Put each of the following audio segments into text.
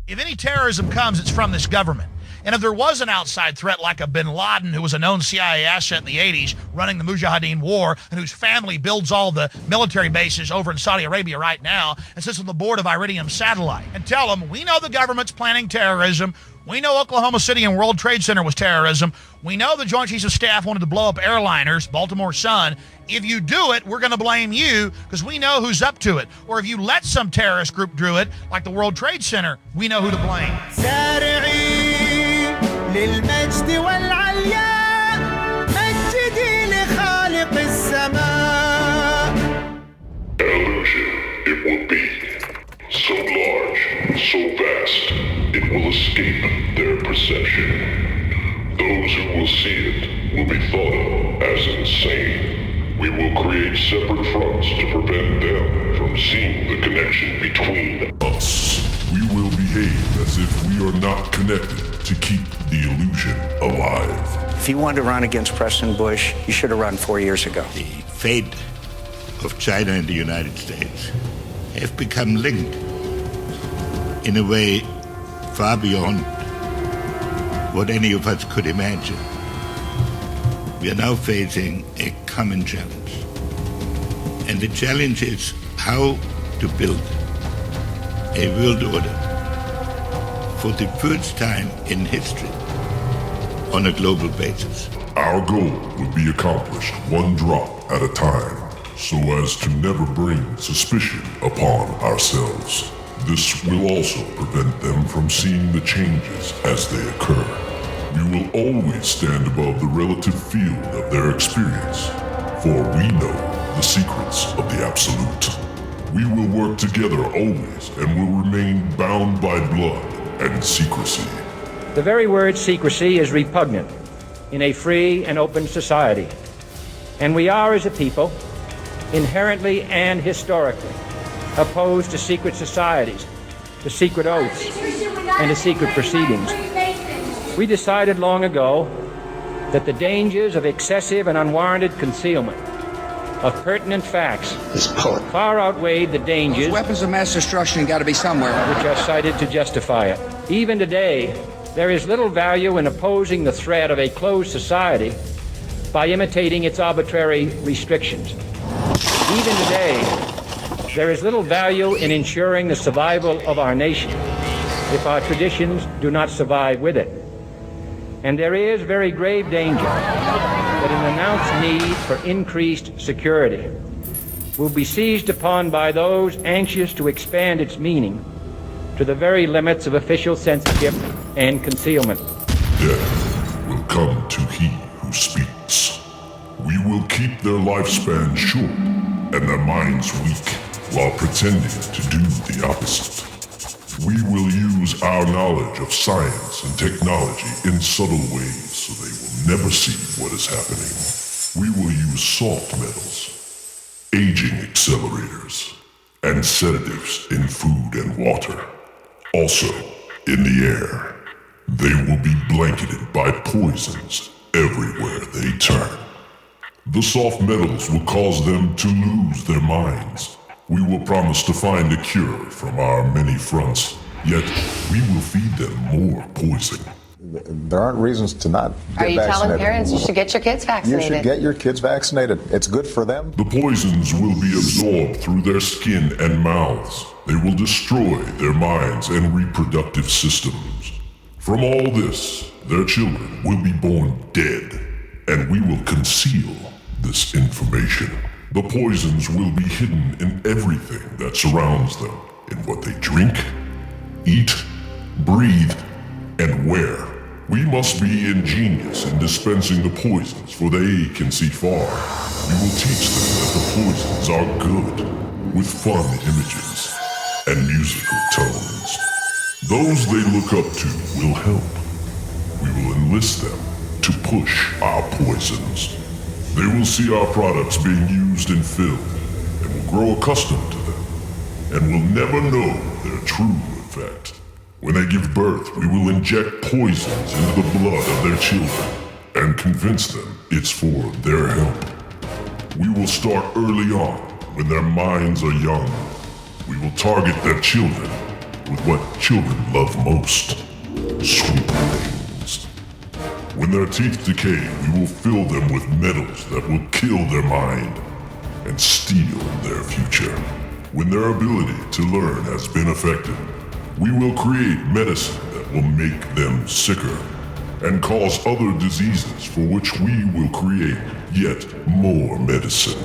If any terrorism comes, it's from this government. And if there was an outside threat like a bin Laden, who was a known CIA asset in the 80s, running the Mujahideen war, and whose family builds all the military bases over in Saudi Arabia right now, and sits on the board of Iridium Satellite, and tell them, we know the government's planning terrorism. We know Oklahoma City and World Trade Center was terrorism. We know the Joint Chiefs of Staff wanted to blow up airliners, Baltimore Sun. If you do it, we're going to blame you because we know who's up to it. Or if you let some terrorist group do it, like the World Trade Center, we know who to blame. للمجد والعلياء مجدي لخالق السماء. Illusion, it will be so large, so vast, it will escape their perception. Those who will see it will be thought of as insane. We will create separate fronts to prevent them from seeing the connection between us. We will behave as if we are not connected to keep the illusion alive. If you wanted to run against President Bush, you should have run 4 years ago. The fate of China and the United States have become linked in a way far beyond what any of us could imagine. We are now facing a common challenge. And the challenge is how to build a world order for the first time in history on a global basis. Our goal will be accomplished one drop at a time, so as to never bring suspicion upon ourselves. This will also prevent them from seeing the changes as they occur. We will always stand above the relative field of their experience, for we know the secrets of the absolute. We will work together always and will remain bound by blood and secrecy. The very word secrecy is repugnant in a free and open society. And we are, as a people, inherently and historically opposed to secret societies, to secret oaths, and to secret proceedings. We decided long ago that the dangers of excessive and unwarranted concealment of pertinent facts far outweighed the dangers. Weapons of mass destruction got to be somewhere. Which are cited to justify it. Even today, there is little value in opposing the threat of a closed society by imitating its arbitrary restrictions. Even today, there is little value in ensuring the survival of our nation if our traditions do not survive with it. And there is very grave danger that an announced need for increased security will be seized upon by those anxious to expand its meaning to the very limits of official censorship and concealment. Death will come to he who speaks. We will keep their lifespan short and their minds weak while pretending to do the opposite. We will use our knowledge of science and technology in subtle ways so they will never see what is happening. We will use salt metals, aging accelerators, and sedatives in food and water. Also, in the air, they will be blanketed by poisons everywhere they turn. The soft metals will cause them to lose their minds. We will promise to find a cure from our many fronts, yet we will feed them more poison. There aren't reasons to not get vaccinated. Are you telling parents you should get your kids vaccinated? You should get your kids vaccinated. It's good for them. The poisons will be absorbed through their skin and mouths. They will destroy their minds and reproductive systems. From all this, their children will be born dead, and we will conceal this information. The poisons will be hidden in everything that surrounds them, in what they drink, eat, breathe, and wear. We must be ingenious in dispensing the poisons, for they can see far. We will teach them that the poisons are good, with fun images and musical tones. Those they look up to will help. We will enlist them to push our poisons. They will see our products being used in film and will grow accustomed to them, and will never know their true effect. When they give birth, we will inject poisons into the blood of their children and convince them it's for their help. We will start early on, when their minds are young. We will target their children with what children love most, sweet things. When their teeth decay, we will fill them with metals that will kill their mind and steal their future. When their ability to learn has been affected, we will create medicine that will make them sicker and cause other diseases for which we will create yet more medicine.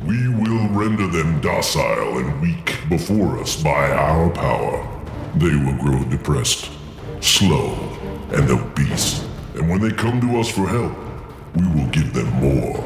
We will render them docile and weak before us by our power. They will grow depressed, slow, and obese. And when they come to us for help, we will give them more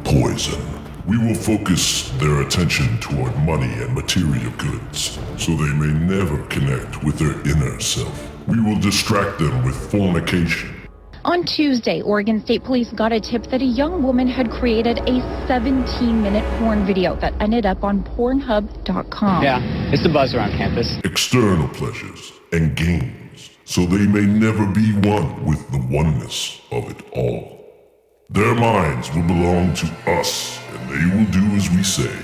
poison. We will focus their attention toward money and material goods, so they may never connect with their inner self. We will distract them with fornication. On Tuesday, Oregon State Police got a tip that a young woman had created a 17-minute porn video that ended up on Pornhub.com. Yeah, it's the buzz around campus. External pleasures and games, so they may never be one with the oneness of it all. Their minds will belong to us, and they will do as we say.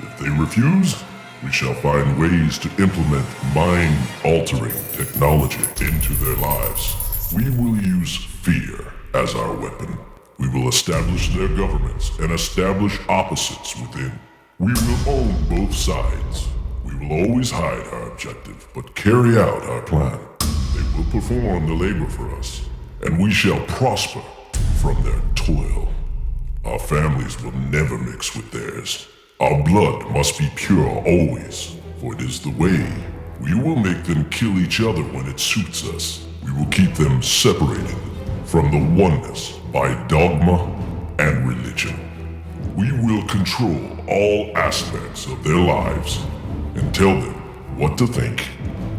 If they refuse, we shall find ways to implement mind-altering technology into their lives. We will use fear as our weapon. We will establish their governments and establish opposites within. We will own both sides. We will always hide our objective, but carry out our plan. They will perform the labor for us, and we shall prosper from their toil. Our families will never mix with theirs. Our blood must be pure always, for it is the way. We will make them kill each other when it suits us. We will keep them separated from the oneness by dogma and religion. We will control all aspects of their lives and tell them what to think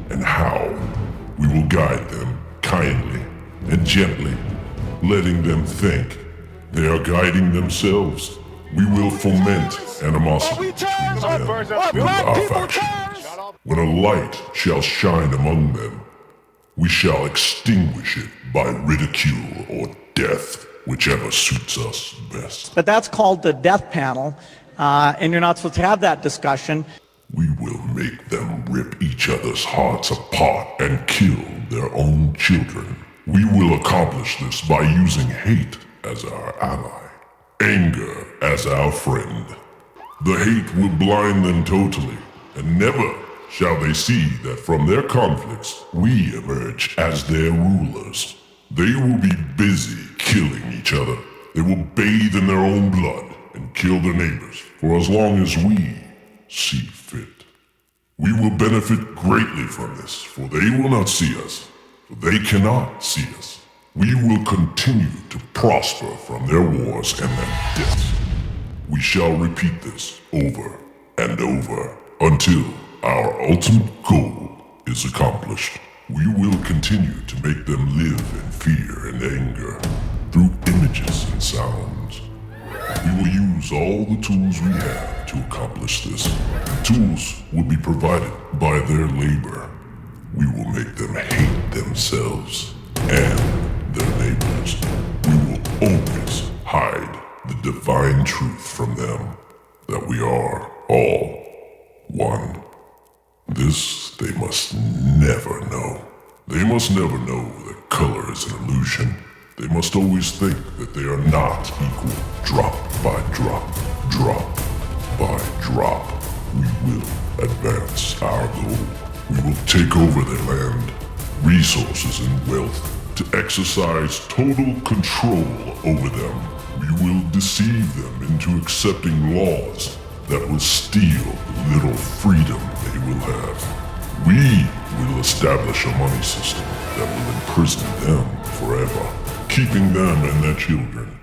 and how. We will guide them kindly and gently, letting them think they are guiding themselves. We will foment animosity between them and our factions. When a light shall shine among them, we shall extinguish it by ridicule or death, whichever suits us best. But that's called the death panel, and you're not supposed to have that discussion. We will make them rip each other's hearts apart and kill their own children. We will accomplish this by using hate as our ally, anger as our friend. The hate will blind them totally, and never shall they see that from their conflicts we emerge as their rulers. They will be busy killing each other. They will bathe in their own blood and kill their neighbors for as long as we see fit. We will benefit greatly from this, for they will not see us, for they cannot see us. We will continue to prosper from their wars and their deaths. We shall repeat this over and over until our ultimate goal is accomplished. We will continue to make them live in fear and anger through images and sounds. We will use all the tools we have to accomplish this. The tools will be provided by their labor. We will make them hate themselves and their neighbors. We will always hide the divine truth from them, that we are all one. This they must never know. They must never know that color is an illusion. They must always think that they are not equal. Drop by drop, drop by drop, we will advance our goal. We will take over their land, resources and wealth to exercise total control over them. We will deceive them into accepting laws that will steal the little freedom they will have. We will establish a money system that will imprison them forever, keeping them and their children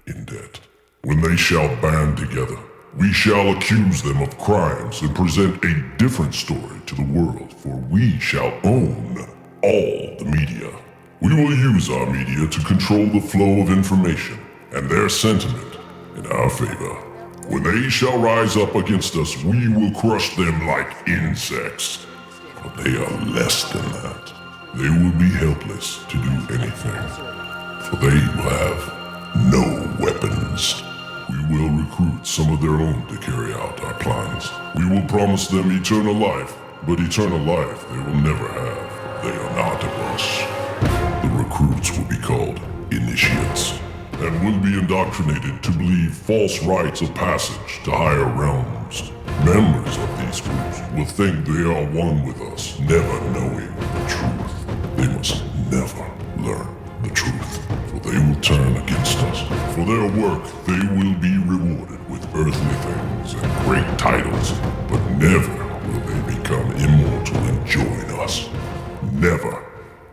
in debt. When they shall band together, we shall accuse them of crimes and present a different story to the world, for we shall own all the media. We will use our media to control the flow of information and their sentiment in our favor. When they shall rise up against us, we will crush them like insects. But they are less than that. They will be helpless to do anything, for they will have no weapons. We will recruit some of their own to carry out our plans. We will promise them eternal life but eternal life they will never have. They are not of us. The recruits will be called initiates, and will be indoctrinated to believe false rites of passage to higher realms. Members of these groups will think they are one with us, never knowing the truth. They must never learn the truth, for they will turn against us. For their work, they will be rewarded with earthly things and great titles, but never will they become immortal and join us. Never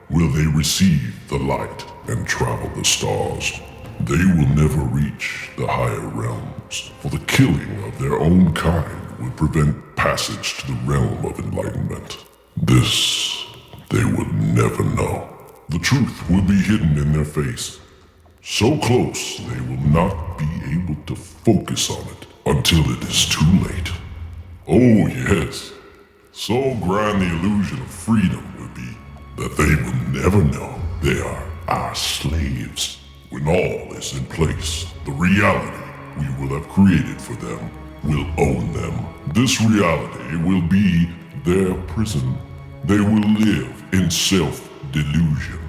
will they receive the light and travel the stars. They will never reach the higher realms, for the killing of their own kind would prevent passage to the realm of enlightenment. This they would never know. The truth will be hidden in their face, so close they will not be able to focus on it until it is too late. Oh yes, so grand the illusion of freedom will be that they will never know they are our slaves. When all is in place, the reality we will have created for them will own them. This reality will be their prison. They will live in self-delusion.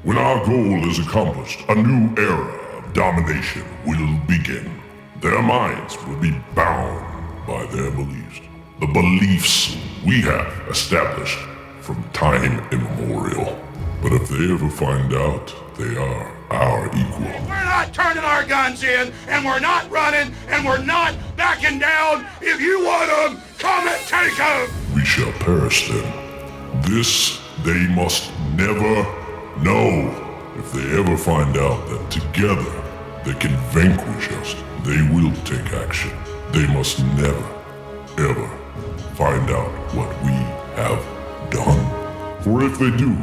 When our goal is accomplished, a new era of domination will begin. Their minds will be bound by their beliefs, the beliefs we have established from time immemorial. But if they ever find out they are our equal, we're not turning our guns in, and we're not running, and we're not backing down. If you want them, come and take them. We shall perish then. This they must never know. If they ever find out that together they can vanquish us, they will take action. They must never, ever find out what we have done. For if they do,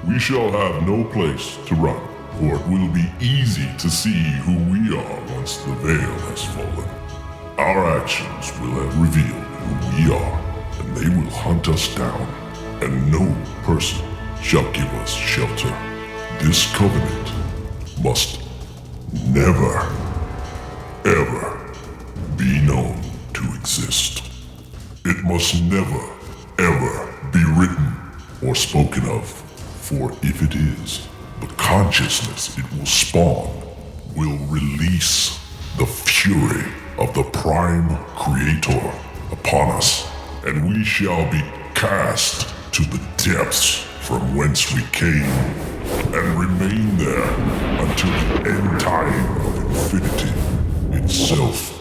we shall have no place to run, for it will be easy to see who we are once the veil has fallen. Our actions will have revealed who we are, and they will hunt us down, and no person shall give us shelter. This covenant must never, ever be known to exist. It must never, ever be written or spoken of, for if it is, the consciousness it will spawn will release the fury of the Prime Creator upon us, and we shall be cast to the depths from whence we came, and remain there until the end time of infinity itself.